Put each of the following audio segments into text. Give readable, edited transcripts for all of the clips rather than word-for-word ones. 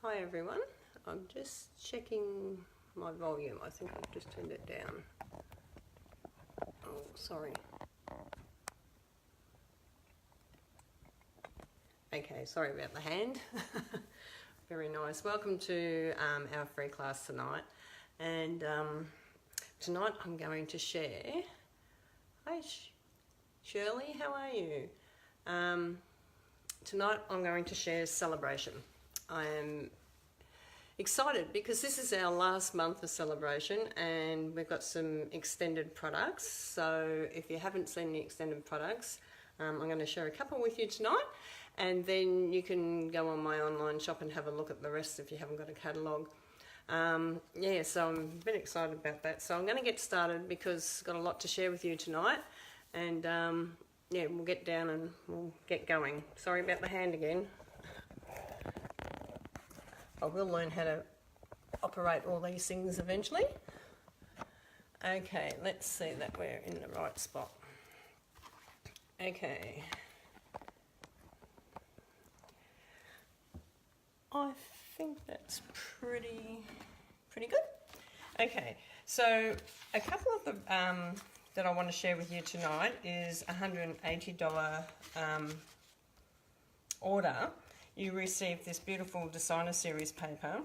Hi everyone, I'm just checking my volume. I think I've just turned it down. Oh, sorry. Okay, sorry about the hand. Very nice. Welcome to our free class tonight. And tonight I'm going to share... Hi Shirley, how are you? Tonight I'm going to share Sale.A.Bration. I am excited because this is our last month of Sale.A.Bration and we've got some extended products. So if you haven't seen the extended products, I'm going to share a couple with you tonight, and then you can go on my online shop and have a look at the rest if you haven't got a catalogue. Yeah, so I'm a bit excited about that. So I'm going to get started because I've got a lot to share with you tonight, and yeah, we'll get down and we'll get going. Sorry about the hand again. I will learn how to operate all these things eventually. Okay, let's see that we're in the right spot. Okay. I think that's pretty good. Okay, so a couple of the that I want to share with you tonight is $180 order. You receive this beautiful designer series paper,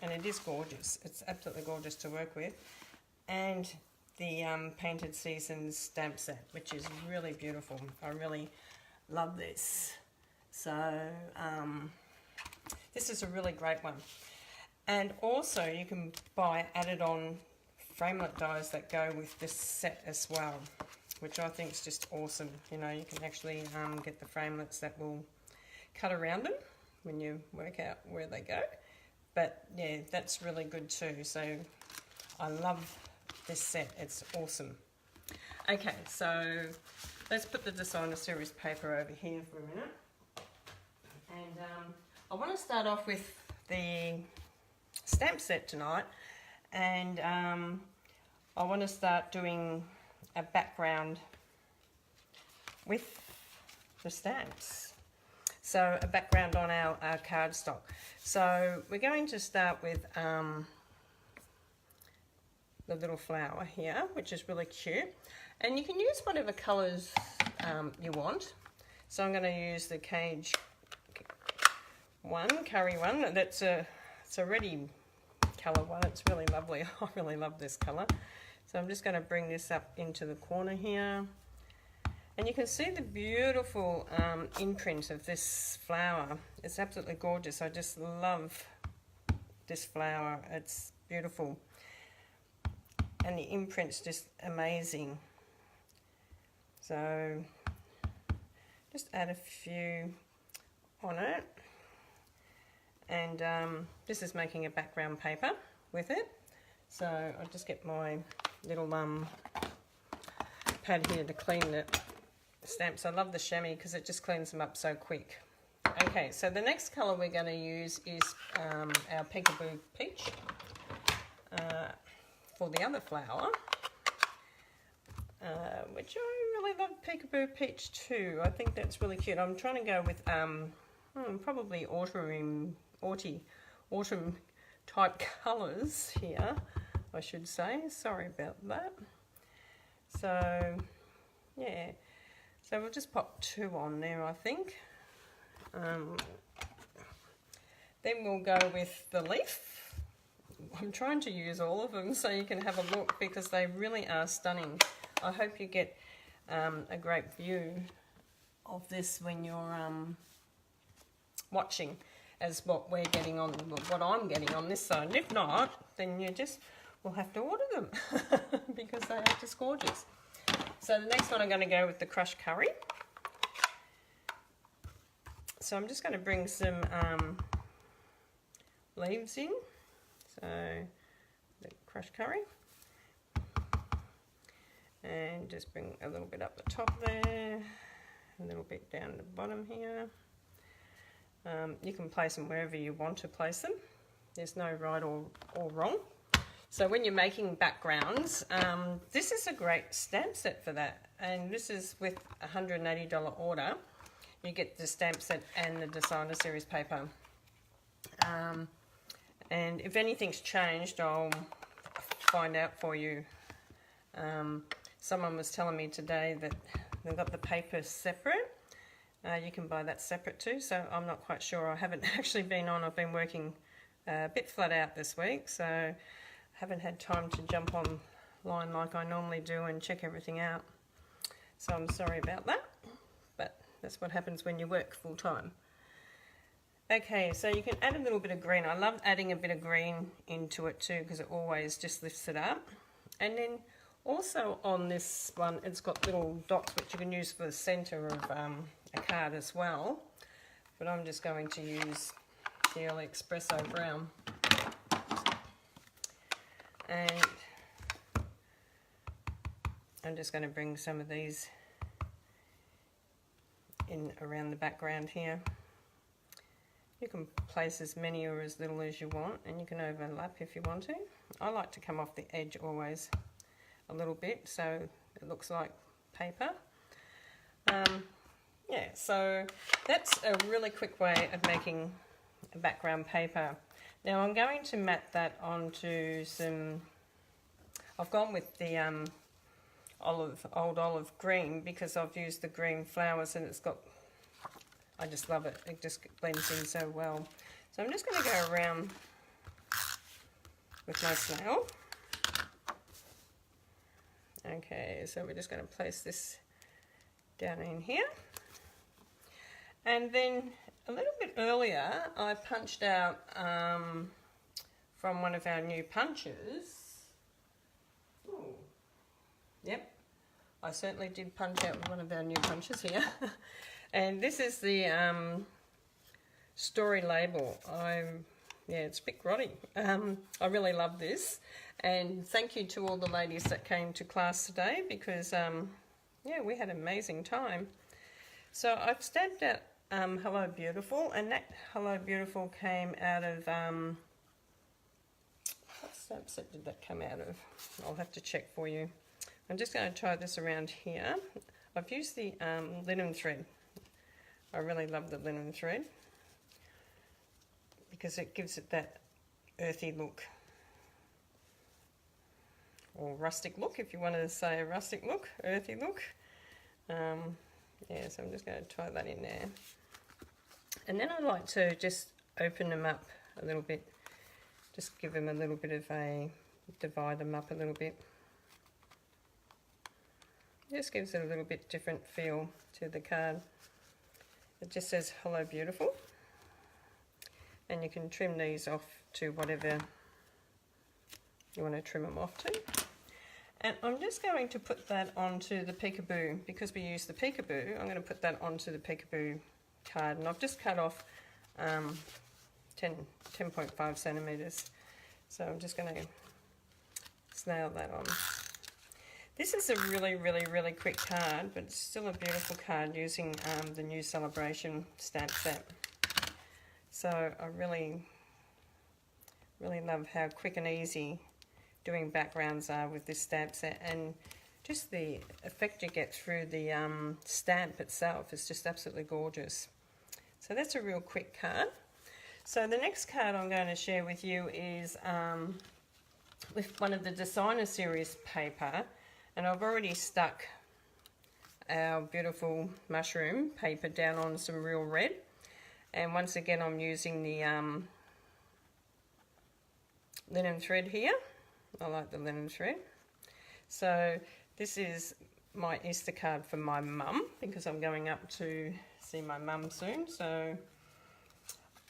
and it is gorgeous. It's absolutely gorgeous to work with, and the painted Seaons stamp set, which is really beautiful. I really love this. So this is a really great one. And also you can buy added on framelit dies that go with this set as well, which I think is just awesome. You know, you can actually get the framelits that will cut around them when you work out where they go. But yeah, that's really good too. So I love this set, it's awesome. Okay, so let's put the designer series paper over here for a minute. And I want to start off with the stamp set tonight, and I want to start doing a background with the stamps. So a background on our cardstock. So we're going to start with the little flower here, which is really cute. And you can use whatever colours you want. So I'm going to use the Cage one, curry one. It's a ready colour one. It's really lovely. I really love this colour. So I'm just going to bring this up into the corner here. And you can see the beautiful imprint of this flower. It's absolutely gorgeous. I just love this flower. It's beautiful. And the imprint's just amazing. So just add a few on it. And this is making a background paper with it. So I'll just get my little pad here to clean the stamps. I love the chamois because it just cleans them up so quick. Okay, so the next colour we're going to use is our Peekaboo Peach for the other flower, which I really love Peekaboo Peach too. I think that's really cute. I'm trying to go with probably autumn type colours here, I should say. Sorry about that. So yeah, so we'll just pop 2 on there, I think. Then we'll go with the leaf. I'm trying to use all of them so you can have a look because they really are stunning. I hope you get a great view of this when you're watching as what we're getting on, what I'm getting on this side. And if not, then you just will have to order them because they are just gorgeous. So the next one I'm going to go with the crushed curry. So I'm just going to bring some leaves in. So the crushed curry. And just bring a little bit up the top there, a little bit down the bottom here. You can place them wherever you want to place them. There's no right or wrong. So when you're making backgrounds, this is a great stamp set for that. And this is with a $180 order. You get the stamp set and the designer series paper. And if anything's changed, I'll find out for you. Someone was telling me today that they've got the paper separate. You can buy that separate too, so I'm not quite sure. I haven't actually been on. I've been working a bit flat out this week, so haven't had time to jump online like I normally do and check everything out. So I'm sorry about that, but that's what happens when you work full time. Okay, so you can add a little bit of green. I love adding a bit of green into it too because it always just lifts it up. And then also on this one, it's got little dots which you can use for the centre of a card as well. But I'm just going to use the Espresso brown. And I'm just going to bring some of these in around the background here. You can place as many or as little as you want, and you can overlap if you want to. I like to come off the edge always a little bit so it looks like paper. Yeah, so that's a really quick way of making a background paper. Now I'm going to mat that onto some, I've gone with the old olive green because I've used the green flowers and it's got, I just love it. It just blends in so well. So I'm just going to go around with my snail. Okay, so we're just going to place this down in here. And then a little bit earlier, I punched out from one of our new punches. Ooh. Yep, I certainly did punch out with one of our new punches here. And this is the story label. Yeah, it's a bit grotty. I really love this. And thank you to all the ladies that came to class today because, yeah, we had an amazing time. So I've stamped out Hello Beautiful, and that Hello Beautiful came out of, what stamp set did that come out of? I'll have to check for you. I'm just going to try this around here. I've used the linen thread. I really love the linen thread because it gives it that earthy look, or rustic look if you wanted to say a rustic look, earthy look. Yeah, so I'm just going to try that in there. And then I like to just open them up a little bit, just give them a little bit of a, divide them up a little bit. Just gives it a little bit different feel to the card. It just says Hello Beautiful, and you can trim these off to whatever you want to trim them off to. And I'm just going to put that onto the peekaboo. Because we use the peekaboo, I'm going to put that onto the peekaboo card, and I've just cut off 10.5 centimetres. So I'm just going to snail that on. This is a really quick card, but it's still a beautiful card using the new Sale.A.Bration stamp set. So I really love how quick and easy doing backgrounds are with this stamp set, and just the effect you get through the stamp itself is just absolutely gorgeous. So that's a real quick card. So the next card I'm going to share with you is with one of the designer series paper. And I've already stuck our beautiful mushroom paper down on some real red. And once again, I'm using the linen thread here. I like the linen thread. So this is my Easter card for my mum, because I'm going up to see my mum soon. So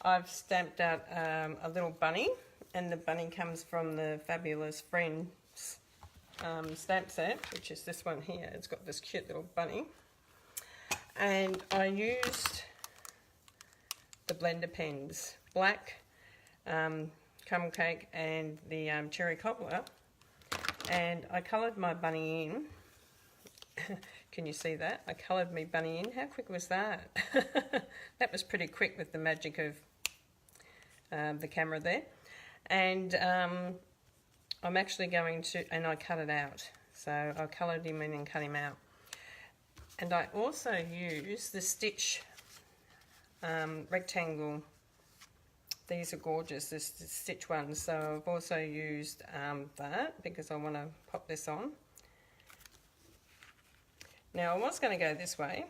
I've stamped out a little bunny, and the bunny comes from the Fabulous Friends stamp set, which is this one here. It's got this cute little bunny, and I used the blender pens, black, caramel cake, and the cherry cobbler, and I coloured my bunny in. Can you see that? I coloured my bunny in. How quick was that? That was pretty quick with the magic of the camera there. And I'm actually going to, and I cut it out. So I coloured him in and cut him out. And I also use the stitch rectangle these are gorgeous, this stitch ones. So I've also used that because I want to pop this on. Now I was going to go this way,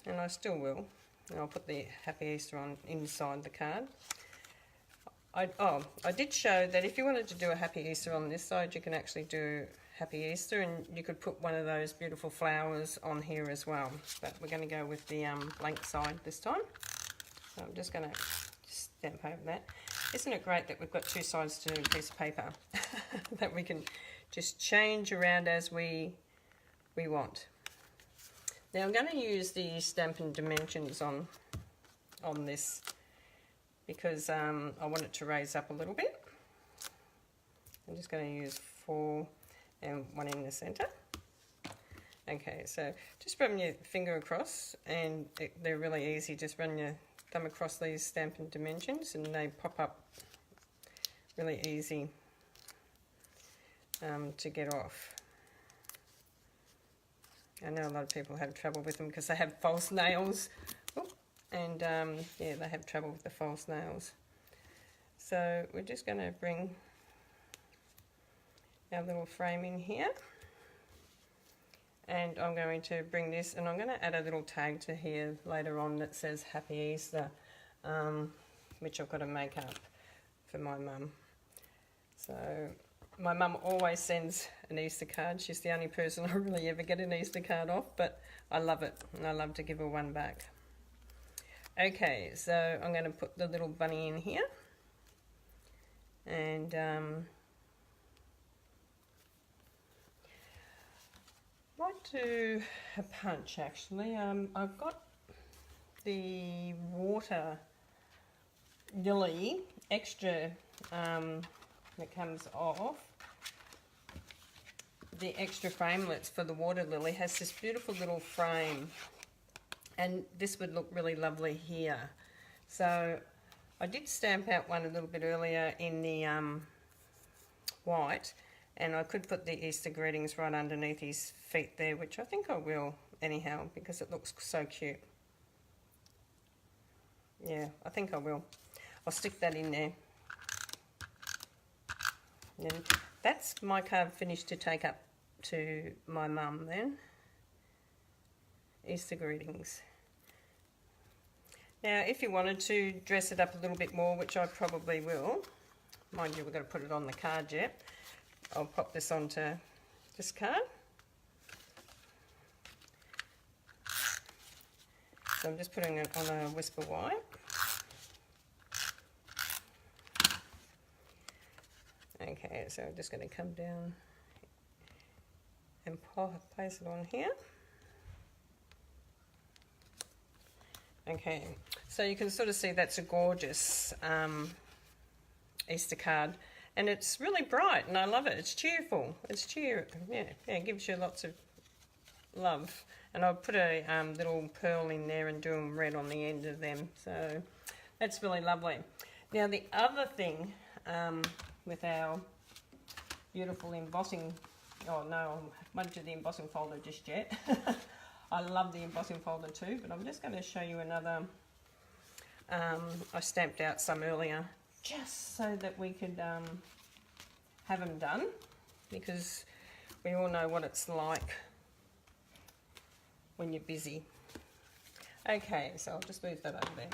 and I still will. And I'll put the Happy Easter on inside the card. I did show that if you wanted to do a Happy Easter on this side, you can actually do Happy Easter, and you could put one of those beautiful flowers on here as well. But we're going to go with the blank side this time. So I'm just going to stamp over that. Isn't it great that we've got two sides to a piece of paper that we can just change around as we want. Now I'm going to use the Stampin' Dimensions on this because I want it to raise up a little bit. I'm just going to use 4 and 1 in the center. Okay, so just run your finger across, and they're really easy. Just run your thumb across these Stampin' Dimensions and they pop up really easy to get off. I know a lot of people have trouble with them because they have false nails. And yeah, they have trouble with the false nails. So we're just going to bring our little frame in here, and I'm going to bring this, and I'm going to add a little tag to here later on that says Happy Easter, which I've got to make up for my mum. So my mum always sends an Easter card. She's the only person I really ever get an Easter card off, but I love it, and I love to give her one back. Okay, so I'm going to put the little bunny in here, and might do a punch actually. I've got the water lily extra that comes off. The extra framelits for the water lily has this beautiful little frame. And this would look really lovely here. So I did stamp out one a little bit earlier in the white, and I could put the Easter greetings right underneath his feet there, which I think I will anyhow because it looks so cute. Yeah, I think I will. I'll stick that in there. And that's my card finished to take up to my mum then. Easter greetings. Now if you wanted to dress it up a little bit more, which I probably will, mind you we've got to put it on the card yet, I'll pop this onto this card. So I'm just putting it on a Whisper White. Okay, so I'm just going to come down and place it on here. Okay, so you can sort of see that's a gorgeous Easter card, and it's really bright, and I love it. It's cheerful. Yeah, it gives you lots of love. And I'll put a little pearl in there and do them red on the end of them. So that's really lovely. Now the other thing with our beautiful embossing, oh no, I won't do the embossing folder just yet. I love the embossing folder too, but I'm just going to show you another. I stamped out some earlier just so that we could have them done, because we all know what it's like when you're busy. Okay, so I'll just move that over there.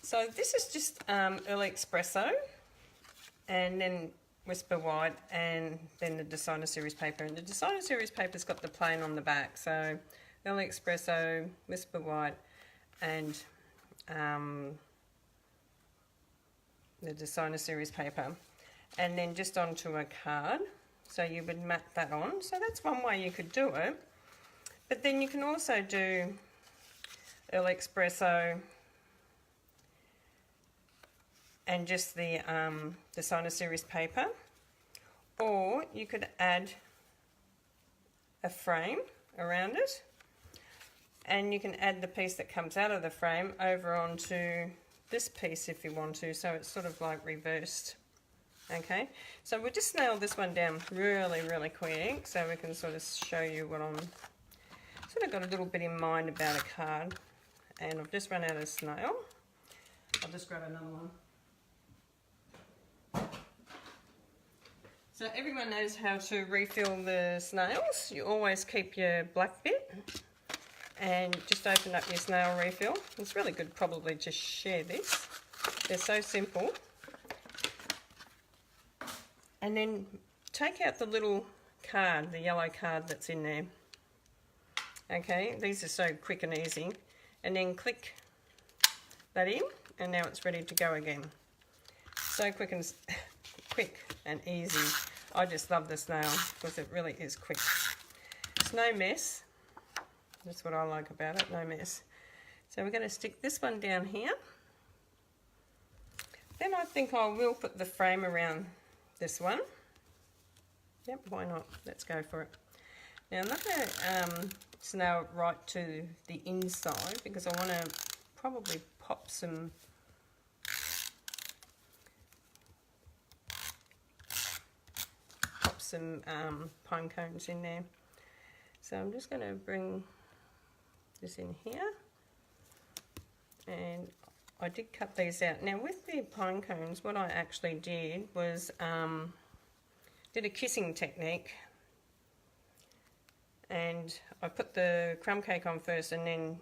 So this is just Early Espresso, and then Whisper White, and then the Designer Series paper. And the Designer Series paper's got the plain on the back, so Early Espresso, Whisper White, and the Designer Series paper, and then just onto a card. So you would mat that on. So that's one way you could do it. But then you can also do Early Espresso and just the Designer Series paper, or you could add a frame around it, and you can add the piece that comes out of the frame over onto this piece if you want to, so it's sort of like reversed. Okay, so we'll just nail this one down really quick so we can sort of show you what I'm sort of got a little bit in mind about a card. And I've just run out of snail. I'll just grab another one. So everyone knows how to refill the snails. You always keep your black bit and just open up your snail refill. It's really good probably to share this. They're so simple. And then take out the little card, the yellow card that's in there. Okay, these are so quick and easy. And then click that in, and now it's ready to go again. So quick and easy. I just love the snail because it really is quick. It's no mess. That's what I like about it, no mess. So we're going to stick this one down here. Then I think I will put the frame around this one. Yep, why not? Let's go for it. Now I'm not going to snail right to the inside because I want to probably pop some pine cones in there. So I'm just going to bring this in here, and I did cut these out. Now with the pine cones, what I actually did was did a kissing technique, and I put the crumb cake on first and then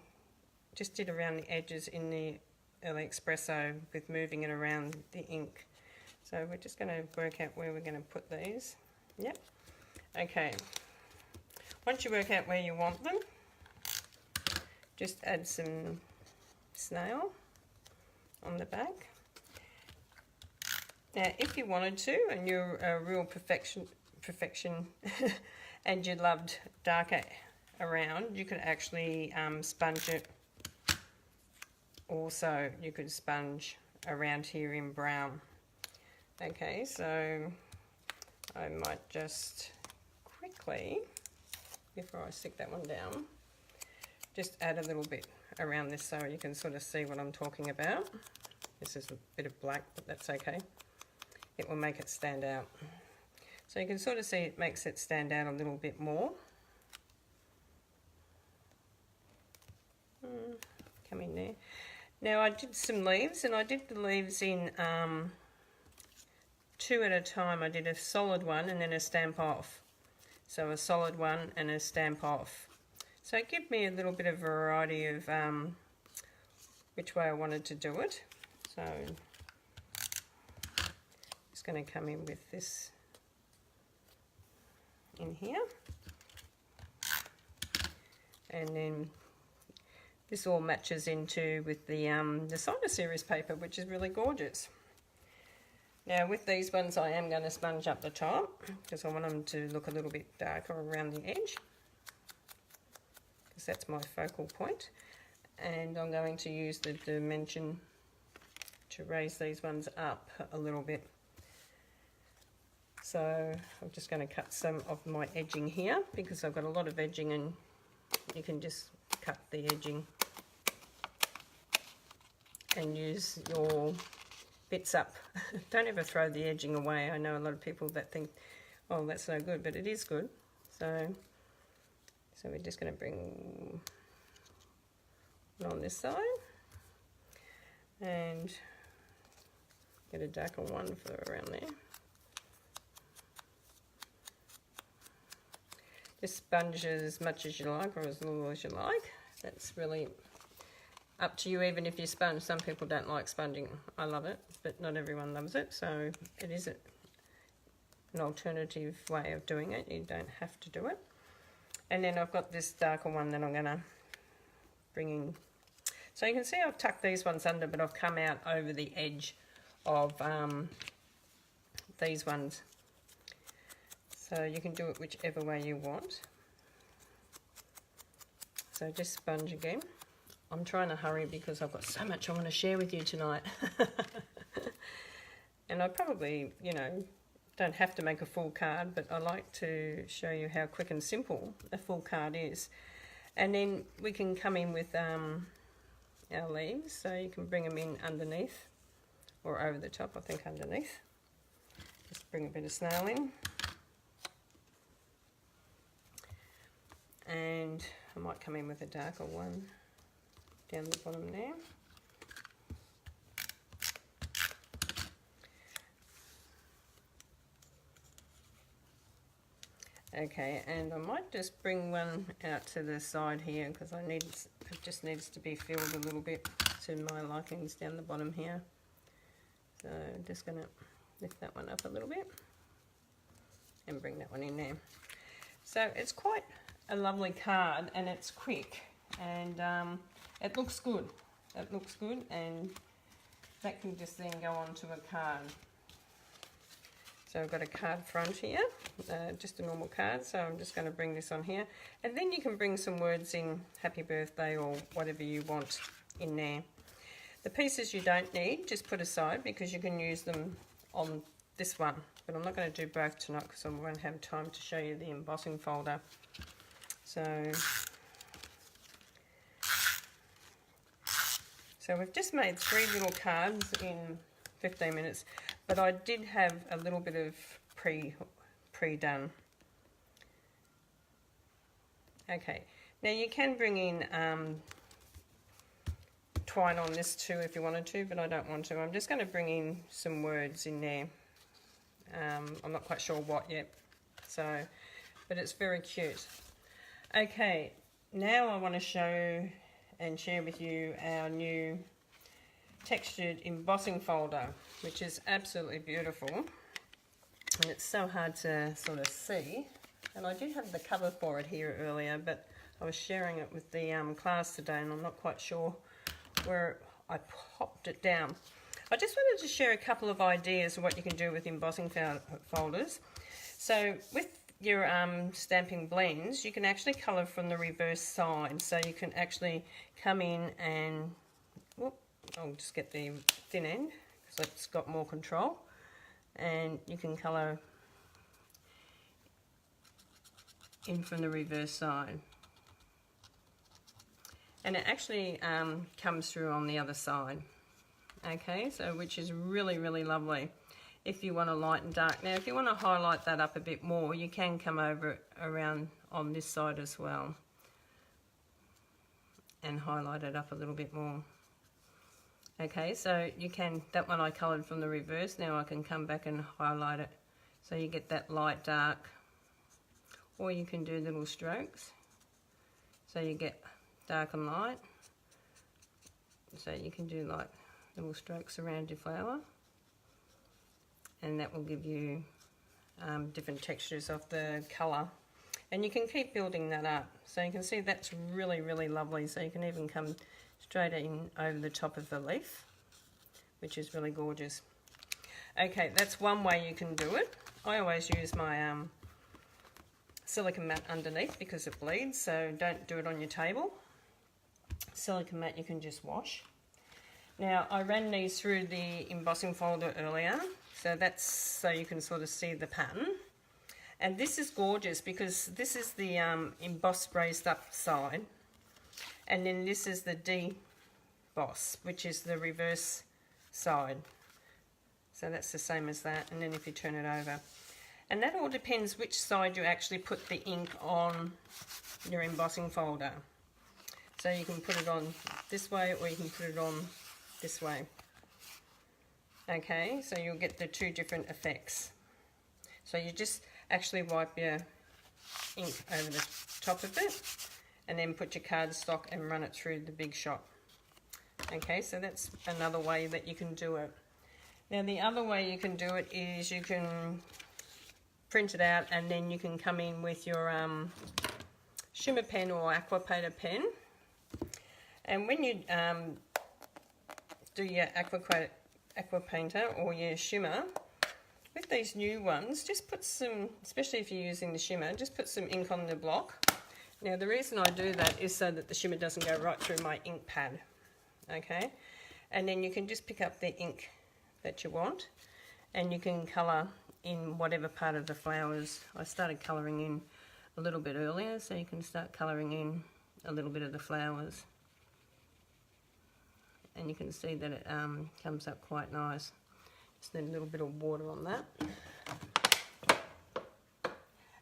just did around the edges in the espresso with moving it around the ink. So we're just going to work out where we're going to put these. Yep. Okay. Once you work out where you want them, just add some snail on the back. Now, if you wanted to, and you're a real perfection, and you loved darker around, you could actually sponge it. Also, you could sponge around here in brown. Okay, so I might just quickly, before I stick that one down, just add a little bit around this so you can sort of see what I'm talking about. This is a bit of black, but that's okay. It will make it stand out. So you can sort of see it makes it stand out a little bit more. Come in there. Now I did some leaves, and I did the leaves in 2 at a time. I did a solid one and then a stamp off. So a solid one and a stamp off. So it gave me a little bit of variety of which way I wanted to do it. So just going to come in with this in here, and then this all matches into with the Cider Series paper, which is really gorgeous. Now with these ones I am going to sponge up the top because I want them to look a little bit darker around the edge, because that's my focal point, and I'm going to use the dimension to raise these ones up a little bit. So I'm just going to cut some of my edging here because I've got a lot of edging, and you can just cut the edging and use your bits up. Don't ever throw the edging away. I know a lot of people that think, oh, that's no good, but it is good. So we're just going to bring it on this side and get a darker one for around there. Just sponge as much as you like or as little as you like. That's really up to you, even if you sponge. Some people don't like sponging. I love it, but not everyone loves it. So it is an alternative way of doing it. You don't have to do it. And then I've got this darker one that I'm going to bring in. So you can see I've tucked these ones under, but I've come out over the edge of these ones. So you can do it whichever way you want. So just sponge again. I'm trying to hurry because I've got so much I want to share with you tonight. And I probably, you know, don't have to make a full card, but I like to show you how quick and simple a full card is. And then we can come in with our leaves, so you can bring them in underneath or over the top. I think underneath. Just bring a bit of snail in. And I might come in with a darker one down the bottom there. Okay, and I might just bring one out to the side here because it just needs to be filled a little bit to my likings down the bottom here. So I'm just going to lift that one up a little bit and bring that one in there. So it's quite a lovely card, and it's quick, and it looks good. It looks good, and that can just then go onto a card. So I've got a card front here, just a normal card, so I'm just going to bring this on here. And then you can bring some words in, happy birthday or whatever you want in there. The pieces you don't need, just put aside because you can use them on this one. But I'm not going to do both tonight because I won't have time to show you the embossing folder. So we've just made 3 little cards in 15 minutes. But I did have a little bit of pre-done. Okay, now you can bring in twine on this too if you wanted to, but I don't want to. I'm just going to bring in some words in there. I'm not quite sure what yet, but it's very cute. Okay, now I want to show and share with you our new textured embossing folder, which is absolutely beautiful, and it's so hard to sort of see. And I did have the cover for it here earlier, but I was sharing it with the class today, and I'm not quite sure where I popped it down. I just wanted to share a couple of ideas of what you can do with embossing folders. So with your stamping blends, you can actually colour from the reverse side, so you can actually come in and I'll just get the thin end because it's got more control, and you can colour in from the reverse side, and it actually comes through on the other side. Okay, so which is really, really lovely if you want to light and dark. Now if you want to highlight that up a bit more, you can come over around on this side as well and highlight it up a little bit more. Okay, so you can, that one I coloured from the reverse, now I can come back and highlight it. So you get that light dark, or you can do little strokes. So you get dark and light. So you can do like little strokes around your flower. And that will give you different textures of the colour. And you can keep building that up. So you can see that's really, really lovely. So you can even come straight in over the top of the leaf, which is really gorgeous. Okay, that's one way you can do it. I always use my silicone mat underneath because it bleeds, so don't do it on your table. Silicone mat you can just wash. Now I ran these through the embossing folder earlier, so that's so you can sort of see the pattern. And this is gorgeous because this is the embossed raised up side, and then this is the deboss, which is the reverse side. So that's the same as that, and then if you turn it over. And that all depends which side you actually put the ink on your embossing folder. So you can put it on this way, or you can put it on this way. Okay, so you'll get the 2 different effects. So you just actually wipe your ink over the top of it, and then put your cardstock and run it through the big shot. Okay, so that's another way that you can do it. Now the other way you can do it is you can print it out, and then you can come in with your shimmer pen or aqua painter pen. And when you do your aqua painter or your shimmer, with these new ones, just put some, especially if you're using the shimmer, just put some ink on the block. Now the reason I do that is so that the shimmer doesn't go right through my ink pad. Okay, and then you can just pick up the ink that you want, and you can colour in whatever part of the flowers. I started colouring in a little bit earlier, so you can start colouring in a little bit of the flowers, and you can see that it comes up quite nice. Just need a little bit of water on that.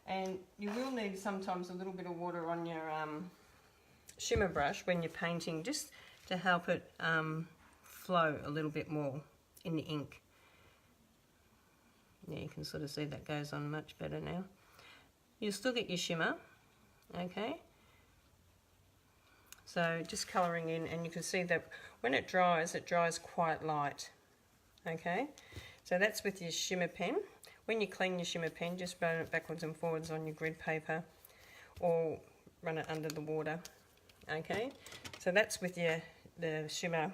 And you will need sometimes a little bit of water on your shimmer brush when you're painting, just to help it flow a little bit more in the ink. Yeah, you can sort of see that goes on much better now. you'll still get your shimmer, okay? So just colouring in, and you can see that when it dries quite light, okay? So that's with your shimmer pen. When you clean your shimmer pen, just run it backwards and forwards on your grid paper, or run it under the water, okay? So that's with the shimmer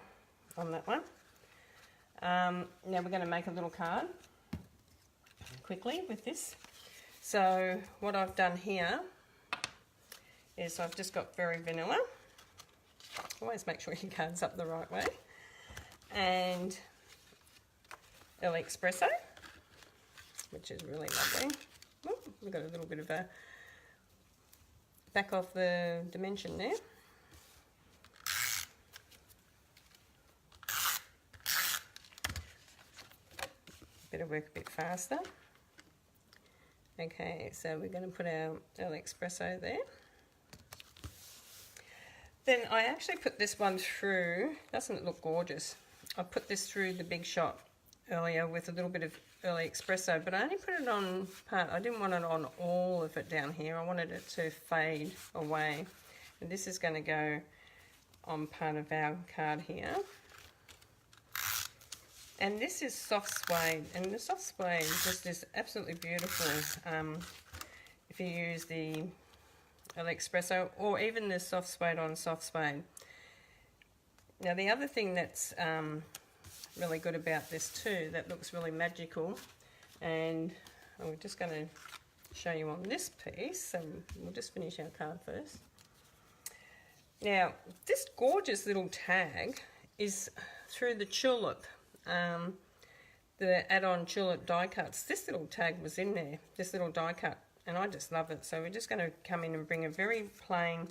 on that one. Now we're going to make a little card quickly with this. So what I've done here is I've just got very vanilla. Always make sure your card's up the right way. And Espresso, which is really lovely. Oh, we've got a little bit of a back off the dimension there. Better work a bit faster. Okay, so we're going to put our Espresso there. Then I actually put this one through, doesn't it look gorgeous? I put this through the Big Shot earlier with a little bit of early espresso, but I only put it on part. I didn't want it on all of it down here. I wanted it to fade away. And this is going to go on part of our card here. And this is soft suede, and the soft suede just is absolutely beautiful if you use the Espresso, or even the soft suede on soft suede. Now the other thing that's really good about this too, that looks really magical, and I'm just going to show you on this piece, so we'll just finish our card first. Now this gorgeous little tag is through the tulip, the add-on tulip die cuts. This little tag was in there, this little die cut, and I just love it. So we're just going to come in and bring a very plain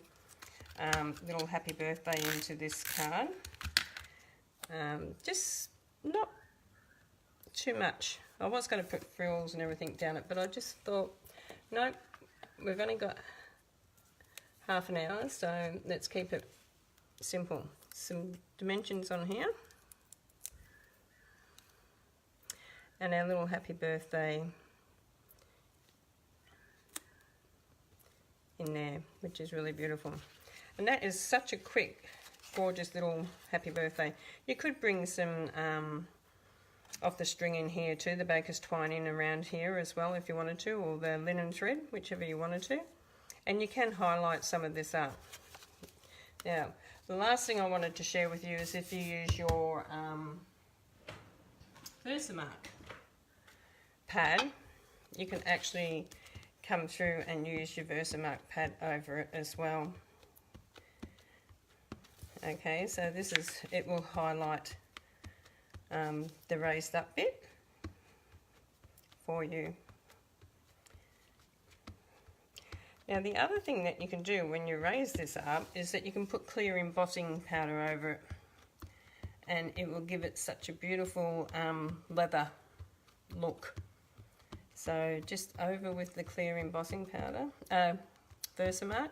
little happy birthday into this card. Just not too much. I was going to put frills and everything down it, but I just thought, nope, we've only got half an hour, so let's keep it simple. Some dimensions on here. And our little happy birthday in there, which is really beautiful. And that is such a quick, gorgeous little happy birthday. You could bring some of the string in here too, the baker's twine in around here as well if you wanted to, or the linen thread, whichever you wanted to. And you can highlight some of this up. Now, the last thing I wanted to share with you is if you use your Versamark pad, you can actually come through and use your Versamark pad over it as well. Okay, so this is, it will highlight the raised up bit for you. Now the other thing that you can do when you raise this up is that you can put clear embossing powder over it, and it will give it such a beautiful leather look. So just over with the clear embossing powder, Versamark,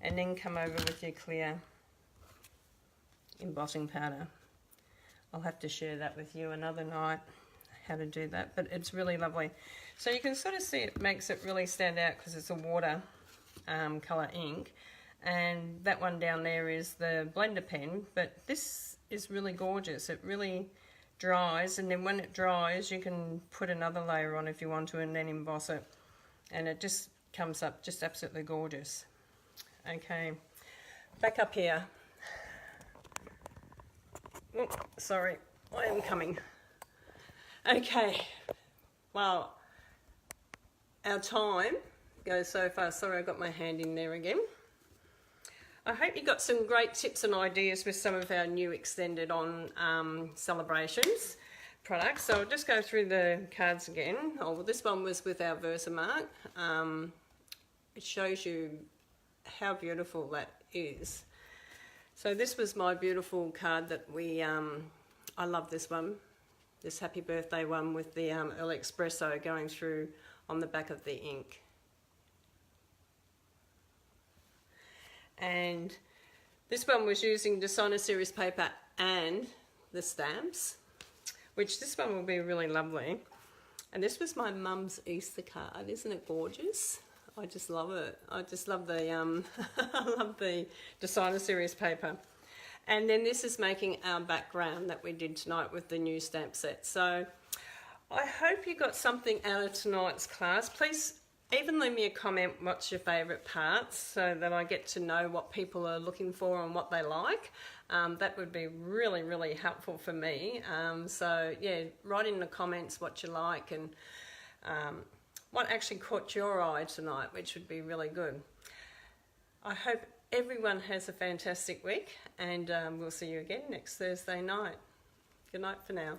and then come over with your clear embossing powder. I'll have to share that with you another night, how to do that, but it's really lovely. So you can sort of see it makes it really stand out because it's a water colour ink, and that one down there is the blender pen, but this is really gorgeous. It really dries, and then when it dries you can put another layer on if you want to and then emboss it, and it just comes up just absolutely gorgeous. Okay, back up here. Oh, sorry, I am coming. Okay, well, our time goes so fast. Sorry, I got my hand in there again. I hope you got some great tips and ideas with some of our new extended on Sale.Brations products. So I'll just go through the cards again. Oh, well, this one was with our Versamark. It shows you how beautiful that is. So this was my beautiful card that we, I love this one, this happy birthday one with the Espresso going through on the back of the ink. And this one was using Designer Series paper and the stamps, which this one will be really lovely. And this was my mum's Easter card. Isn't it gorgeous? I just love it. I just love the I love the designer series paper. And then this is making our background that we did tonight with the new stamp set. So I hope you got something out of tonight's class. Please even leave me a comment what's your favourite parts so that I get to know what people are looking for and what they like. That would be really, really helpful for me. So yeah, write in the comments what you like and what actually caught your eye tonight, which would be really good. I hope everyone has a fantastic week, and we'll see you again next Thursday night. Good night for now.